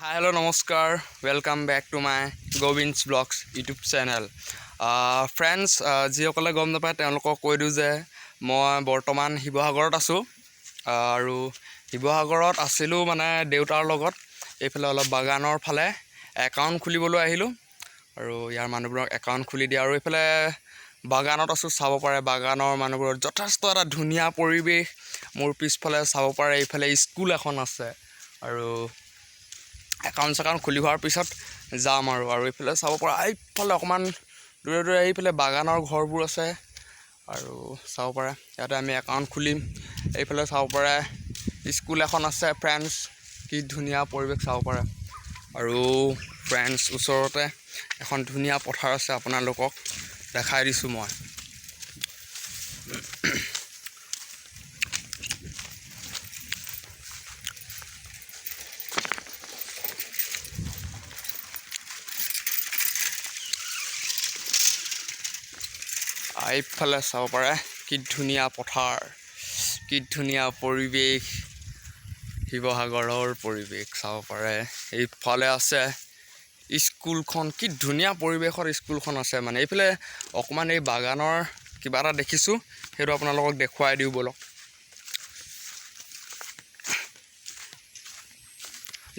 Hi, hello, namaskar. Welcome back to my Govind's Vlogs YouTube channel. Friends, যিসকলে গম নাপায় তেওঁলোকক কৈ দিওঁ যে মই বৰ্তমান শিৱসাগৰত আছোঁ আৰু শিৱসাগৰত আছিলোঁ মানে দেউতাৰ লগত এইফালে অলপ বাগানৰ ফালে একাউণ্ট খুলিবলৈ আহিলোঁ আৰু ইয়াৰ মানুহবোৰক একাউণ্ট খুলি দিয়ে আৰু এইফালে বাগানত আছোঁ চাব পাৰে বাগানৰ মানুহবোৰৰ যথেষ্ট এটা ধুনীয়া পৰিৱেশ মোৰ পিছফালে চাব পাৰে এইফালে স্কুল এখন আছে আৰু একাউণ্ট খুলি হোৱাৰ পিছত যাম আৰু এইফালে চাব পৰা এইফালে অকণমান দূৰে দূৰে এইফালে বাগানৰ ঘৰবোৰ আছে আৰু চাব পাৰে ইয়াতে আমি একাউণ্ট খুলিম এইফালে চাব পাৰে স্কুল এখন আছে ফ্ৰেণ্ডছ কি ধুনীয়া পৰিৱেশ চাব পাৰে আৰু ফ্ৰেণ্ডছ ওচৰতে এখন ধুনীয়া পথাৰ আছে আপোনালোকক দেখাই দিছোঁ মই এইফালে চাব পাৰে কি ধুনীয়া পথাৰ কি ধুনীয়া পৰিৱেশ শিৱসাগৰৰ পৰিৱেশ চাব পাৰে এইফালে আছে স্কুলখন কি ধুনীয়া পৰিৱেশৰ স্কুলখন আছে মানে এইফালে অকণমান এই বাগানৰ কিবা এটা দেখিছোঁ সেইটো আপোনালোকক দেখুৱাই দিওঁ বলক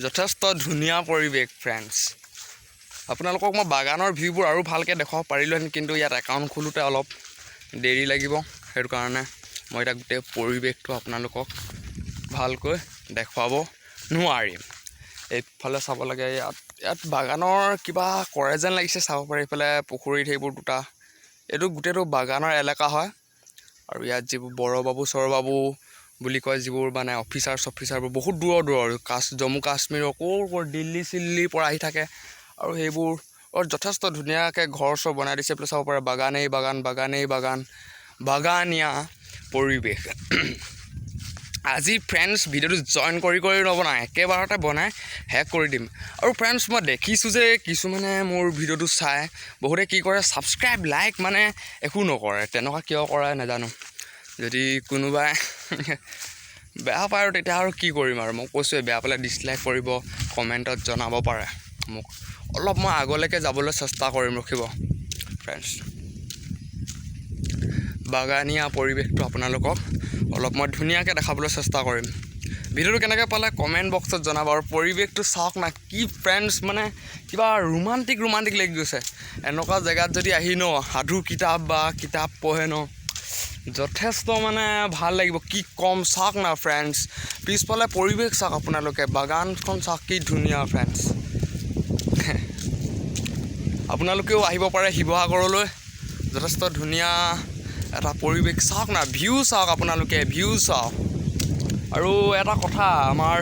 যথেষ্ট ধুনীয়া পৰিৱেশ ফ্ৰেণ্ডছ আপোনালোকক মই বাগানৰ ভিউবোৰ আৰু ভালকৈ দেখাব পাৰিলোহেঁতেন কিন্তু ইয়াত একাউণ্ট খোলোতে অলপ দেৰি লাগিব সেইটো কাৰণে মই এতিয়া গোটেই পৰিৱেশটো আপোনালোকক ভালকৈ দেখুৱাব নোৱাৰিম এইফালে চাব লাগে ইয়াত বাগানৰ কিবা কৰে যেন লাগিছে চাব পাৰে এইফালে পুখুৰীত সেইবোৰ দুটা এইটো গোটেইটো বাগানৰ এলেকা হয় আৰু ইয়াত যিবোৰ বড়বাবু চৰবাবু বুলি কয় যিবোৰ মানে অফিচাৰবোৰ বহুত দূৰৰ জম্মু কাশ্মীৰৰ ক'ৰ দিল্লী চিল্লীৰ পৰা আহি থাকে আৰু সেইবোৰ যথেষ্ট ধুনীয়াকৈ ঘৰ চৰ বনাই দিছে এইফালে চাব পাৰে বাগানেই বাগান বাগানীয়া পৰিৱেশ আজি ফ্ৰেণ্ডছ ভিডিঅ'টো জইন কৰি নবনাই একেবাৰতে বনাই শেষ কৰি দিম আৰু ফ্ৰেণ্ডছ মই দেখিছোঁ যে কিছুমানে মোৰ ভিডিঅ'টো চাই বহুতে কি কৰে ছাবস্ক্ৰাইব লাইক মানে একো নকৰে তেনেকুৱা কিয় কৰে নাজানো যদি কোনোবাই বেয়া পায় আৰু তেতিয়া আৰু কি কৰিম আৰু মই কৈছোঁ বেয়া পালে ডিছলাইক কৰিব কমেণ্টত জনাব পাৰে মোক অলপ মই আগলৈকে যাবলৈ চেষ্টা কৰিম ৰখিব ফ্ৰেণ্ডছ বাগানীয়া পৰিৱেশটো আপোনালোকক অলপ মই ধুনীয়াকৈ দেখাবলৈ চেষ্টা কৰিম ভিডিঅ'টো কেনেকৈ পালে কমেণ্ট বক্সত জনাব আৰু পৰিৱেশটো চাওক না কি ফ্ৰেণ্ডছ মানে কিবা ৰোমান্টিক লাগি গৈছে এনেকুৱা জেগাত যদি আহি সাধু কিতাপ বা কিতাপ পঢ়ে যথেষ্ট মানে ভাল লাগিব কি কম চাওক না ফ্ৰেণ্ডছ পিছফালে পৰিৱেশ চাওক আপোনালোকে বাগানখন চাওক কি ধুনীয়া ফ্ৰেণ্ডছ আপোনালোকেও আহিব পাৰে শিৱসাগৰলৈ যথেষ্ট ধুনীয়া এটা পৰিৱেশ চাওক না ভিউ চাওক আপোনালোকে চাওক আৰু এটা কথা আমাৰ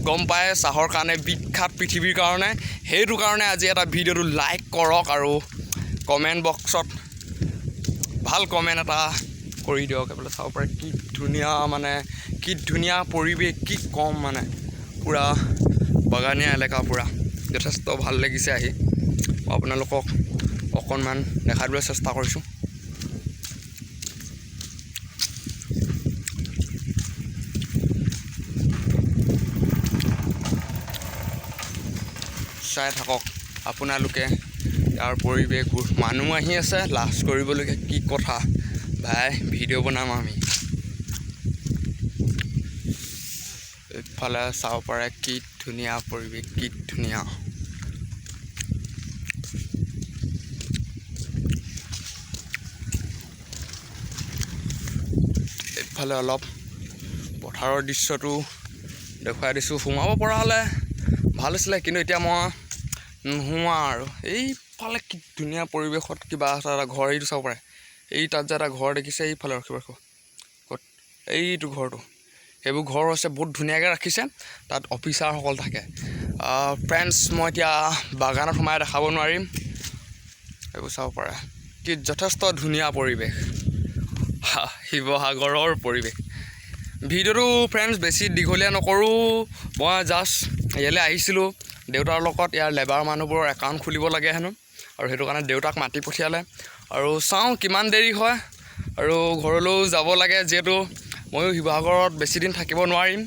গম পায় চাহৰ কাৰণে বিখ্যাত পৃথিৱীৰ কাৰণে সেইটো কাৰণে আজি এটা ভিডিঅ'টো লাইক কৰক আৰু কমেণ্ট বক্সত ভাল কমেণ্ট এটা কৰি দিয়ক এইফালে চাব পাৰে কি ধুনীয়া মানে কি ধুনীয়া পৰিৱেশ কি কম মানে পূৰা বাগানীয়া এলেকা পূৰা যথেষ্ট ভাল লাগিছে আহি মই আপোনালোকক অকণমান দেখাই দিবলৈ চেষ্টা কৰিছোঁ চাই থাকক আপোনালোকে ইয়াৰ পৰিৱেশবোৰ মানুহ আহি আছে লাজ কৰিবলগীয়া কি কথা ভাই ভিডিঅ' বনাম আমি এইফালে চাব পাৰে কি ধুনীয়া পৰিৱেশ কি ধুনীয়া এইফালে অলপ পথাৰৰ দৃশ্যটো দেখুৱাই দিছোঁ সোমাব পৰা হ'লে ভাল আছিলে কিন্তু এতিয়া মই নোসোমোৱা আৰু এইফালে কি ধুনীয়া পৰিৱেশত কিবা এটা ঘৰ এইটো চাব পাৰে এই তাত যে এটা ঘৰ দেখিছে এইফালে ৰখিব ক'ত এইটো ঘৰটো সেইবোৰ ঘৰ হৈছে বহুত ধুনীয়াকৈ ৰাখিছে তাত অফিচাৰসকল থাকে ফ্ৰেণ্ডছ মই এতিয়া বাগানত সোমাই দেখাব নোৱাৰিম এইবোৰ চাব পাৰে কি যথেষ্ট ধুনীয়া পৰিৱেশ শিৱসাগৰৰ পৰিৱেশ ভিডিঅ'টো ফ্ৰেণ্ডছ বেছি দীঘলীয়া নকৰোঁ মই জাষ্ট ইয়ালৈ আহিছিলোঁ দেউতাৰ লগত ইয়াৰ লেবাৰ মানুহবোৰৰ একাউণ্ট খুলিব লাগে হেনো আৰু সেইটো কাৰণে দেউতাক মাতি পঠিয়ালে আৰু চাওঁ কিমান দেৰি হয় আৰু ঘৰলৈও যাব লাগে যিহেতু ময়ো শিৱসাগৰত বেছি দিন থাকিব নোৱাৰিম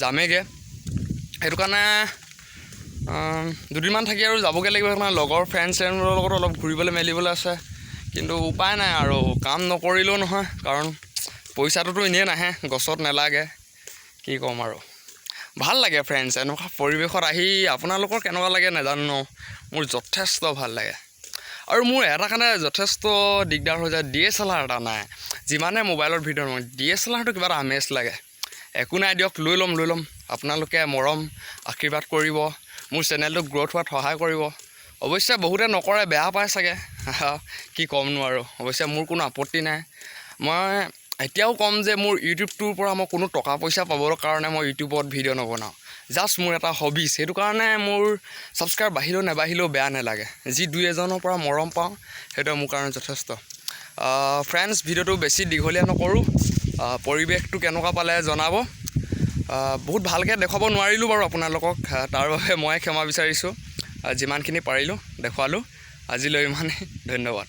যামেগৈ সেইটো কাৰণে দুদিনমান থাকি আৰু যাবগৈ লাগিব। আপোনাৰ লগৰ ফ্ৰেণ্ডৰ লগত অলপ ঘূৰিবলৈ মেলিবলৈ আছে, কিন্তু উপায় নাই আৰু কাম নকৰিলেও নহয়, কাৰণ পইচাটোতো এনেই নাহে, গছত নেলাগে। কি ক'ম আৰু ভাল লাগে ফ্ৰেণ্ডছ এনেকুৱা পৰিৱেশত আহি। আপোনালোকৰ কেনেকুৱা লাগে নাজানো ন, মোৰ যথেষ্ট ভাল লাগে। আৰু মোৰ এটা কাৰণে যথেষ্ট দিগদাৰ হৈ যায়, DSLR এটা নাই। যিমানে মোবাইলত ভিডিঅ' নহয়, DSLRটো কিবা এটা আমেজ লাগে। একো নাই দিয়ক, লৈ ল'ম। আপোনালোকে মৰম আশীৰ্বাদ কৰিব, মোৰ চেনেলটো গ্ৰ'থ হোৱাত সহায় কৰিব। অৱশ্যে বহুতে নকৰে, বেয়া পায় চাগে, কি ক'মনো আৰু। অৱশ্যে মোৰ কোনো আপত্তি নাই। মই এতিয়াও ক'ম যে মোৰ ইউটিউবটোৰ পৰা মই কোনো টকা পইচা পাবৰ কাৰণে মই ইউটিউবত ভিডিঅ' নবনাওঁ। জাষ্ট মোৰ এটা হবি, সেইটো কাৰণে মোৰ ছাবস্ক্ৰাইব বাঢ়িলেও নাবাঢ়িলেও বেয়া নালাগে। যি দুই এজনৰ পৰা মৰম পাওঁ, সেইটোৱে মোৰ কাৰণে যথেষ্ট। ফ্ৰেণ্ডছ, ভিডিঅ'টো বেছি দীঘলীয়া নকৰোঁ। পৰিৱেশটো কেনেকুৱা পালে জনাব। বহুত ভালকৈ দেখুৱাব নোৱাৰিলোঁ বাৰু আপোনালোকক, তাৰ বাবে মই ক্ষমা বিচাৰিছোঁ। যিমানখিনি পাৰিলোঁ দেখুৱালোঁ। আজিলৈ ইমানেই, ধন্যবাদ।